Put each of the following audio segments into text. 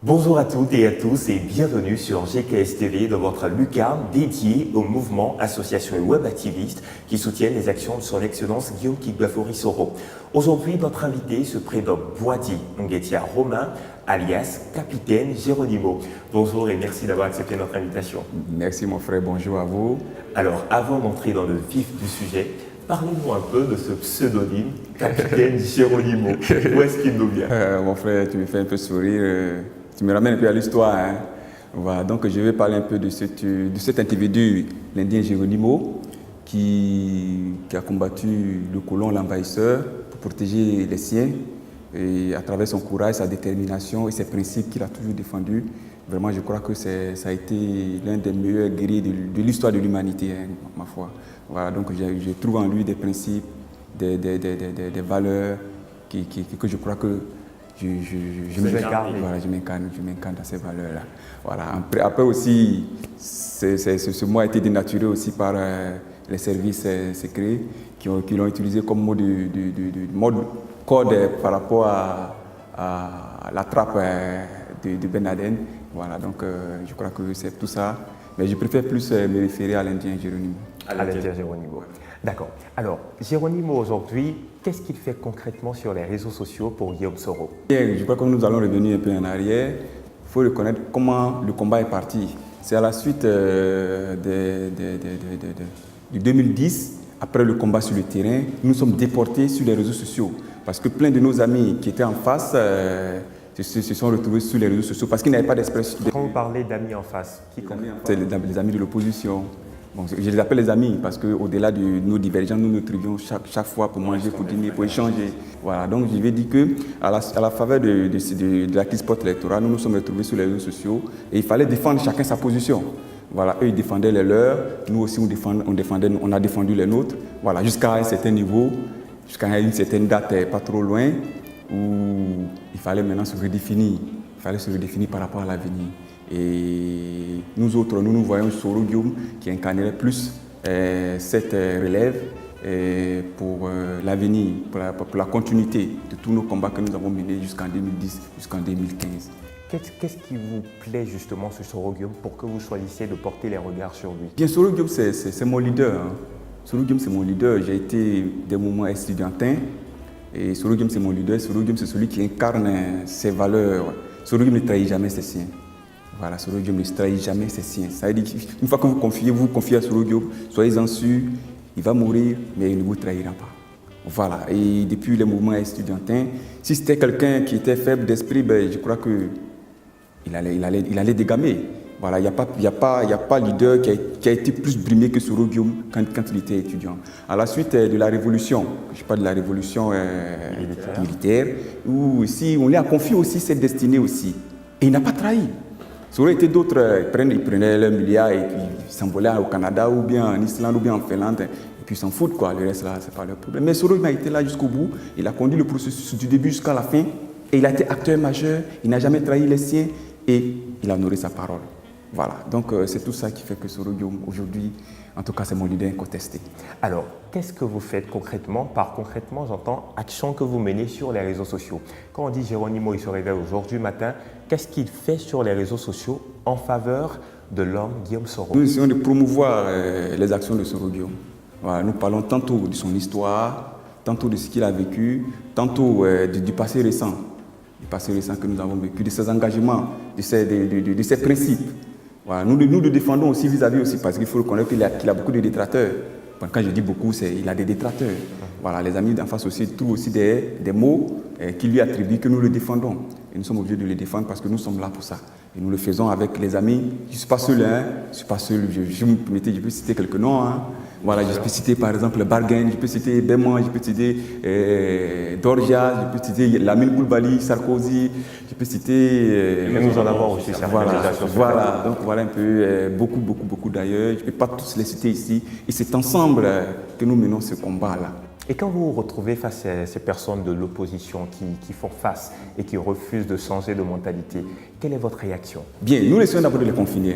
Bonjour à toutes et à tous et bienvenue sur GKS TV dans votre lucarne dédiée au mouvement associations et web activistes qui soutiennent les actions de son excellence Guillaume Kigbafori Soro. Aujourd'hui, notre invité se prénomme Boadi Nguetia Romain, alias Capitaine Geronimo. Bonjour et merci d'avoir accepté notre invitation. Merci mon frère, bonjour à vous. Alors, avant d'entrer dans le vif du sujet, parlez-nous un peu de ce pseudonyme, Capitaine Geronimo. Où est-ce qu'il nous vient? Mon frère, tu me fais un peu sourire, tu me ramènes un peu à l'histoire. Hein. Voilà, donc je vais parler un peu de cet individu, l'Indien Geronimo, qui a combattu le colon, l'envahisseur, pour protéger les siens. Et à travers son courage, sa détermination et ses principes qu'il a toujours défendus, vraiment je crois que ça a été l'un des meilleurs guerriers de l'histoire de l'humanité, hein, ma foi. Voilà, donc je trouve en lui des principes, des valeurs que je crois que je m'incarne dans ces valeurs-là. Voilà. Après aussi, ce mot a été dénaturé aussi par les services secrets qui l'ont utilisé comme mode code par rapport à la trappe de Ben Laden. Voilà, donc je crois que c'est tout ça. Mais je préfère plus me référer à l'Indien Geronimo. À l'Indien Geronimo. D'accord. Alors, Geronimo aujourd'hui, qu'est-ce qu'il fait concrètement sur les réseaux sociaux pour Guillaume Soro? Bien, je crois que nous allons revenir un peu en arrière. Il faut reconnaître comment le combat est parti. C'est à la suite de 2010, après le combat sur le terrain, nous sommes déportés sur les réseaux sociaux. Parce que plein de nos amis qui étaient en face se sont retrouvés sur les réseaux sociaux parce qu'ils n'avaient pas d'expression. Quand vous parlez d'amis en face, qui compte? C'est les amis de l'opposition. Bon, je les appelle les amis parce qu'au-delà de nos divergences, nous nous trouvions chaque fois pour manger, pour dîner, pour échanger. Voilà, donc je vais dire qu'à la faveur de la crise post-électorale, nous nous sommes retrouvés sur les réseaux sociaux et il fallait défendre chacun sa position. Voilà, eux ils défendaient les leurs, nous aussi on a défendu les nôtres. Voilà, jusqu'à un certain niveau, jusqu'à une certaine date pas trop loin, où il fallait maintenant se redéfinir. Il fallait se redéfinir par rapport à l'avenir. Et nous autres, nous voyons Soro Guillaume qui incarnerait plus cette relève pour l'avenir, pour la continuité de tous nos combats que nous avons menés jusqu'en 2010, jusqu'en 2015. Qu'est-ce qui vous plaît justement sur Soro Guillaume pour que vous choisissiez de porter les regards sur lui? Bien, Soro Guillaume, c'est mon leader. Hein. Soro Guillaume, c'est mon leader. J'ai été des moments estudiantins et Soro Guillaume, c'est mon leader. Soro Guillaume, c'est celui qui incarne ses valeurs. Soro Guillaume ne trahit jamais ses siens. Voilà, Soro Guillaume ne trahit jamais ses siens. Ça veut dire qu'une fois que vous confiez à Soro Guillaume, soyez-en sûr, il va mourir, mais il ne vous trahira pas. Voilà, et depuis les mouvements estudiantins, si c'était quelqu'un qui était faible d'esprit, ben, je crois qu'il allait dégamer. Voilà, il n'y a pas leader qui a été plus brimé que Soro Guillaume quand il était étudiant. À la suite de la révolution, je parle de la révolution militaire, où si on lui a confié aussi cette destinée aussi, et il n'a pas trahi. Ça aurait été d'autres, ils prenaient leurs milliards et puis ils s'envolaient au Canada ou bien en Islande ou bien en Finlande et puis ils s'en foutent quoi, le reste là, c'est pas leur problème. Mais Soro a été là jusqu'au bout, il a conduit le processus du début jusqu'à la fin et il a été acteur majeur, il n'a jamais trahi les siens et il a honoré sa parole. Voilà, donc c'est tout ça qui fait que Soro Guillaume aujourd'hui, en tout cas c'est mon leader incontesté. Alors, qu'est-ce que vous faites concrètement? Par concrètement, j'entends action que vous menez sur les réseaux sociaux. Quand on dit Geronimo, il se réveille aujourd'hui matin, qu'est-ce qu'il fait sur les réseaux sociaux en faveur de l'homme Guillaume Soro? Nous essayons de promouvoir les actions de Soro Guillaume. Voilà, nous parlons tantôt de son histoire, tantôt de ce qu'il a vécu, tantôt du passé récent. Du passé récent que nous avons vécu, de ses engagements, de ses principes. Voilà, nous le défendons aussi vis-à-vis aussi parce qu'il faut reconnaître qu'il a beaucoup de détracteurs. Quand je dis beaucoup, il a des détracteurs. Voilà, les amis d'en face aussi trouvent aussi des mots qui lui attribuent que nous le défendons. Et nous sommes obligés de le défendre parce que nous sommes là pour ça. Et nous le faisons avec les amis. Je ne suis pas seul, hein. Je ne suis pas seul. Je peux citer quelques noms. Hein. Voilà, je peux citer par exemple Bargain, je peux citer Béman, je peux citer Dorja, je peux citer Lamine Koulibaly, Sarkozy, je peux citer... Mais nous en avons aussi certaines. Voilà, donc voilà un peu, beaucoup d'ailleurs. Je ne peux pas tous les citer ici. Et c'est ensemble que nous menons ce combat-là. Et quand vous vous retrouvez face à ces personnes de l'opposition qui font face et qui refusent de changer de mentalité, quelle est votre réaction? Bien, nous essayons d'abord de les confiner.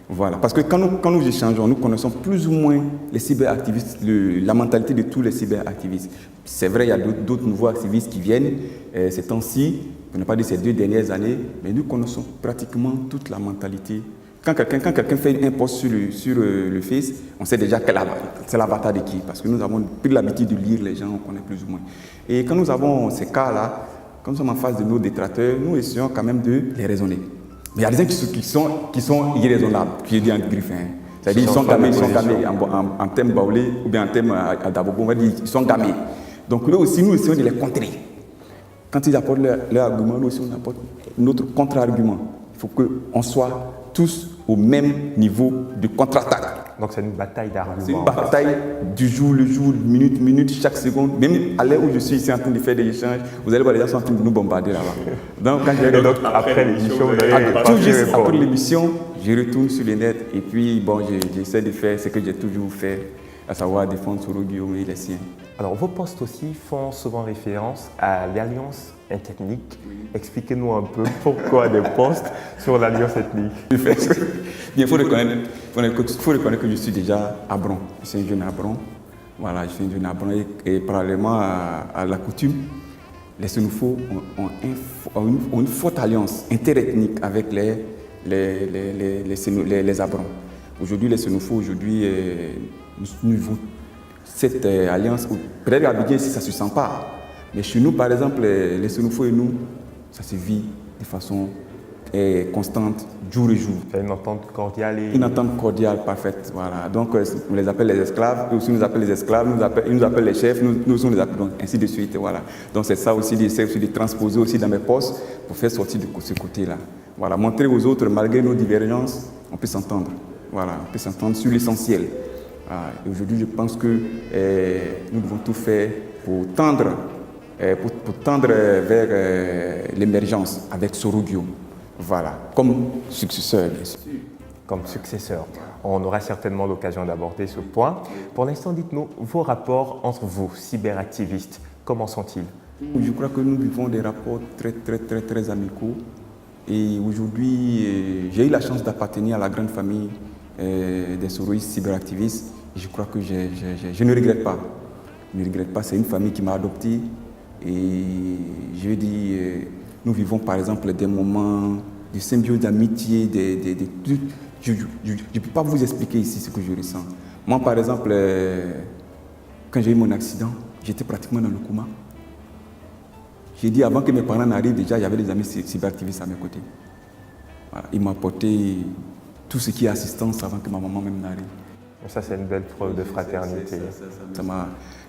Voilà, parce que quand nous échangeons, nous connaissons plus ou moins les cyberactivistes, la mentalité de tous les cyberactivistes. C'est vrai, il y a d'autres nouveaux activistes qui viennent ces temps-ci, pour ne pas dire ces 2 dernières années, mais nous connaissons pratiquement toute la mentalité. Quand quelqu'un fait un post sur le Face, on sait déjà c'est l'avatar de qui, parce que nous avons pris l'habitude de lire les gens, on connaît plus ou moins. Et quand nous avons ces cas-là, quand nous sommes en face de nos détracteurs, nous essayons quand même de les raisonner. Mais il y a des gens qui sont irraisonnables, qui est dit en griffe. C'est-à-dire qu'ils sont gamés en thème baoulé ou bien en thème d'Abobo, on va dire ils sont gamés. Donc nous aussi, nous essayons de les contrer. Quand ils apportent leur argument, nous aussi on apporte notre contre-argument. Il faut qu'on soit tous au même niveau de contre-attaque. Donc c'est une bataille d'arguments. C'est une bataille du jour le jour, minute, chaque seconde. Même à l'heure où je suis ici en train de faire des échanges, vous allez voir les gens sont en train de nous bombarder là-bas. Donc, après l'émission, tout juste après l'émission, je retourne sur les nets et puis bon, j'essaie de faire ce que j'ai toujours fait, à savoir défendre Soro Guillaume et les siens. Alors vos posts aussi font souvent référence à l'alliance ethnique. Expliquez-nous un peu pourquoi des posts sur l'alliance ethnique. Il faut reconnaître que je suis déjà Abron. Je suis un jeune Abron. Voilà, je suis un jeune Abron et parallèlement à la coutume, les Sénoufos ont une forte alliance interethnique avec les Abrons. Aujourd'hui, les Sénoufos, nous vivons cette alliance. Peut-être à Abidjan, si ça ne se sent pas. Mais chez nous, par exemple, les Sénoufos et nous, ça se vit de façon constante, jour et jour. C'est une entente cordiale Une entente cordiale, parfaite. Voilà. Donc, on les appelle les esclaves, eux aussi nous appellent les esclaves, ils nous appellent les chefs, nous aussi on les appelle, donc, ainsi de suite. Voilà. Donc, c'est ça aussi, j'essaie aussi de transposer aussi dans mes postes pour faire sortir de ce côté-là. Voilà. Montrer aux autres, malgré nos divergences, on peut s'entendre. Voilà. On peut s'entendre sur l'essentiel. Voilà. Et aujourd'hui, je pense que nous devons tout faire pour tendre vers l'émergence avec Soro Guillaume. Voilà, comme successeur, bien sûr. Comme successeur. On aura certainement l'occasion d'aborder ce point. Pour l'instant, dites-nous, vos rapports entre vous, cyberactivistes, comment sont-ils? Je crois que nous vivons des rapports très amicaux. Et aujourd'hui, j'ai eu la chance d'appartenir à la grande famille des soroïstes cyberactivistes. Et je crois que je ne regrette pas. Je ne regrette pas, c'est une famille qui m'a adopté. Et je veux dire, nous vivons par exemple des moments de symbiose, d'amitié, je ne peux pas vous expliquer ici ce que je ressens. Moi par exemple, quand j'ai eu mon accident, j'étais pratiquement dans le coma. J'ai dit avant que mes parents n'arrivent, déjà il y avait des amis cyberactivistes à mes côtés. Voilà. Ils m'ont apporté tout ce qui est assistance avant que ma maman même n'arrive. Ça c'est une belle preuve de fraternité.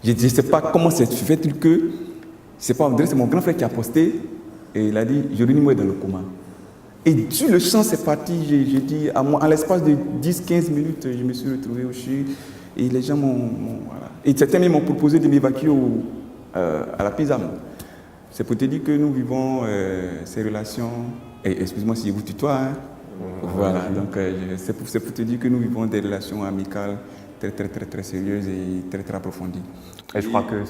Je ne sais pas comment c'est fait que, c'est mon grand frère qui a posté. Et il a dit, Jérémy est dans le coma. Et sur le champ, c'est parti. J'ai dit, en l'espace de 10-15 minutes, je me suis retrouvé au CHU. Et les gens voilà. Et certains m'ont proposé de m'évacuer à la PISAM. C'est pour te dire que nous vivons ces relations. Excuse-moi si je vous tutoie. Hein. Voilà, donc c'est pour te dire que nous vivons des relations amicales très sérieuses et très approfondies. Et je crois que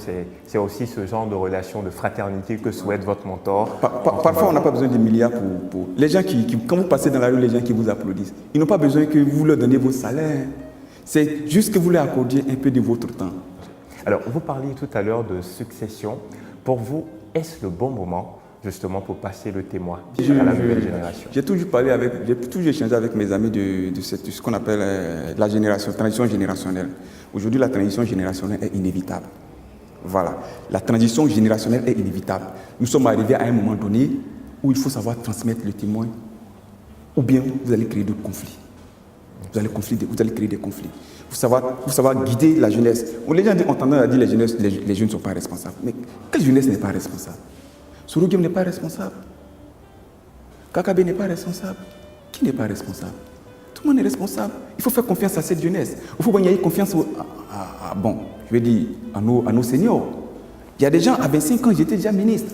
c'est aussi ce genre de relation de fraternité que souhaite votre mentor. Parfois, on n'a pas besoin de milliards pour... Les gens quand vous passez dans la rue, les gens qui vous applaudissent, ils n'ont pas besoin que vous leur donniez vos salaires. C'est juste que vous leur accordiez un peu de votre temps. Alors, vous parliez tout à l'heure de succession. Pour vous, est-ce le bon moment justement pour passer le témoin à la nouvelle génération? J'ai toujours échangé avec mes amis de ce qu'on appelle la transition générationnelle. Aujourd'hui, la transition générationnelle est inévitable. Voilà, la transition générationnelle est inévitable. Nous sommes arrivés à un moment donné où il faut savoir transmettre le témoin, ou bien vous allez créer des conflits. Vous allez créer des conflits. Vous savoir guider la jeunesse. Les gens ont tendance à dire les jeunes ne sont pas responsables. Mais quelle jeunesse n'est pas responsable? Soro Guillaume n'est pas responsable. Kakabe n'est pas responsable. Qui n'est pas responsable? Tout le monde est responsable. Il faut faire confiance à cette jeunesse. Il faut gagner confiance à nos seniors. Il y a des gens, à 25 ans, j'étais déjà ministre.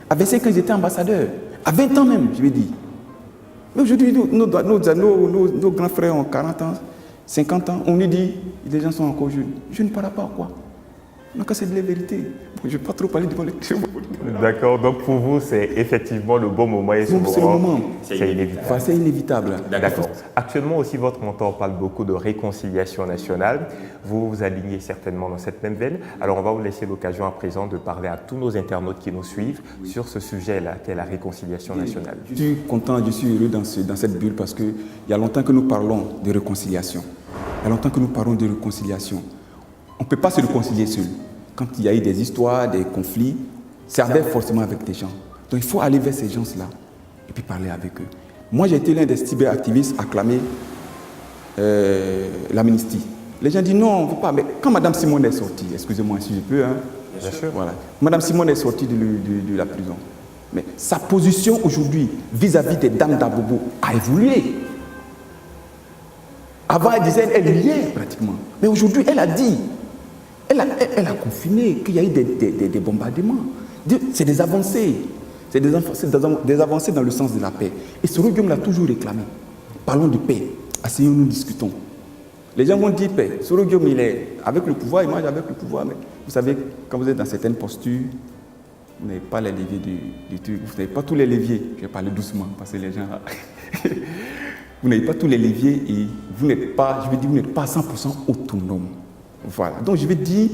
À 25 ans, j'étais ambassadeur. À 20 ans même, je veux dire. Mais aujourd'hui, nos grands frères ont 40 ans, 50 ans. On nous dit, les gens sont encore jeunes. Je ne parle pas, quoi. Donc, c'est de la vérité. Bon, je ne vais pas trop parler devant les témoins. D'accord, donc pour vous, c'est effectivement le bon moment et ce Donc, c'est le moment. c'est inévitable. Enfin, c'est inévitable. D'accord. Actuellement aussi, votre mentor parle beaucoup de réconciliation nationale. Vous vous alignez certainement dans cette même veine. Alors, on va vous laisser l'occasion à présent de parler à tous nos internautes qui nous suivent sur ce sujet-là, qu'est la réconciliation nationale. Je suis content, je suis heureux dans cette bulle parce qu'il y a longtemps que nous parlons de réconciliation. Il y a longtemps que nous parlons de réconciliation. On ne peut pas se réconcilier seul. Quand il y a eu des histoires, des conflits, c'est forcément avec des gens. Donc il faut aller vers ces gens-là et puis parler avec eux. Moi, j'ai été l'un des cyberactivistes à clamer l'amnistie. Les gens disent non, on ne veut pas. Mais quand Mme Simone est sortie, excusez-moi si je peux, hein, Bien sûr. voilà. Mme Simone est sortie de la prison. Mais sa position aujourd'hui vis-à-vis des dames d'Abobo a évolué. Avant, elle disait, elle liait pratiquement. Mais aujourd'hui, elle a dit, elle a confirmé qu'il y a eu des bombardements. C'est des avancées. C'est des avancées dans le sens de la paix. Et Soro Guillaume l'a toujours réclamé. Parlons de paix. Asseyons-nous, discutons. Les gens vont dire paix. Soro Guillaume, il est avec le pouvoir, il mange avec le pouvoir. Mais vous savez, quand vous êtes dans certaines postures, vous n'avez pas les leviers du truc. Vous n'avez pas tous les leviers. Je vais parler doucement parce que les gens... vous n'avez pas tous les leviers et vous n'êtes pas, je veux dire, vous n'êtes pas à 100% autonome. Voilà. Donc je vais dire,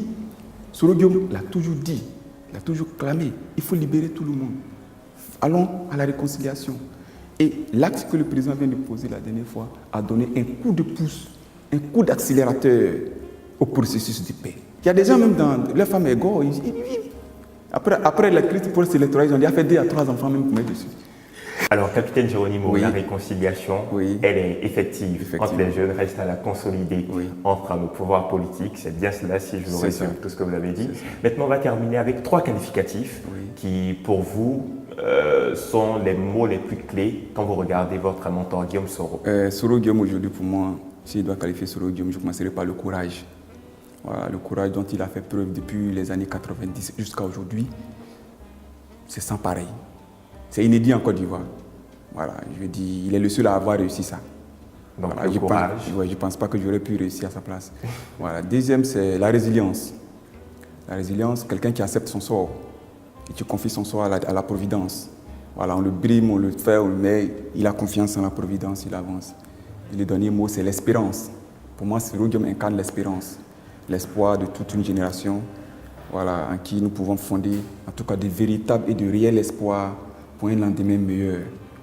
Soro Guillaume l'a toujours dit, il a toujours clamé, il faut libérer tout le monde. Allons à la réconciliation. Et l'acte que le président vient de poser la dernière fois a donné un coup de pouce, un coup d'accélérateur au processus de paix. Il y a des gens même dans leur famille égaux, ils vivent. Après la crise post-électorale, ils ont dit, fait 2 à 3 enfants même pour mettre dessus. Alors, capitaine Geronimo, Oui. la réconciliation, Oui. elle est effective. Entre les jeunes, reste à la consolider Oui. entre nos pouvoirs politiques. C'est bien cela, si je vous C'est résume ça. tout ce que vous avez dit. Maintenant, on va terminer avec 3 qualificatifs Oui. qui, pour vous, sont les mots les plus clés quand vous regardez votre mentor Guillaume Soro. Soro Guillaume, aujourd'hui, pour moi, si je dois qualifier Soro Guillaume, je commencerai par le courage. Voilà, le courage dont il a fait preuve depuis les années 90 jusqu'à aujourd'hui, c'est sans pareil. C'est inédit en Côte d'Ivoire. Voilà, je veux dire, il est le seul à avoir réussi ça. Donc, Voilà, le courage. je ne pense pas que j'aurais pu réussir à sa place. Voilà. Deuxième, c'est la résilience. La résilience, quelqu'un qui accepte son sort et qui confie son sort à la providence. Voilà, on le brime, on le fait, on le met, il a confiance en la providence, il avance. Et le dernier mot, c'est l'espérance. Pour moi, Soro Guillaume incarne l'espérance. L'espoir de toute une génération, voilà, en qui nous pouvons fonder, en tout cas, de véritables et de réels espoirs pour un lendemain meilleur,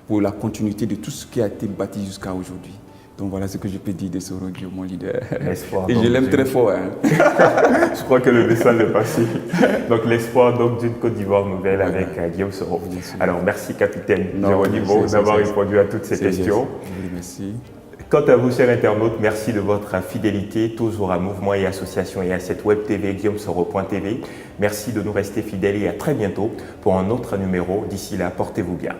pour la continuité de tout ce qui a été bâti jusqu'à aujourd'hui. Donc voilà ce que je peux dire de Soro Guillaume, mon leader. L'espoir. Et je l'aime très fort. Hein. Je crois que le message est passé. Donc, l'espoir d'une Côte d'Ivoire nouvelle avec Guillaume Soro. Alors, merci, capitaine Geronimo, d'avoir répondu à toutes ces questions. Merci. Quant à vous, chers internautes, merci de votre fidélité, toujours à Mouvement et Association et à cette web TV guillaumesoro.tv. Merci de nous rester fidèles et à très bientôt pour un autre numéro. D'ici là, portez-vous bien.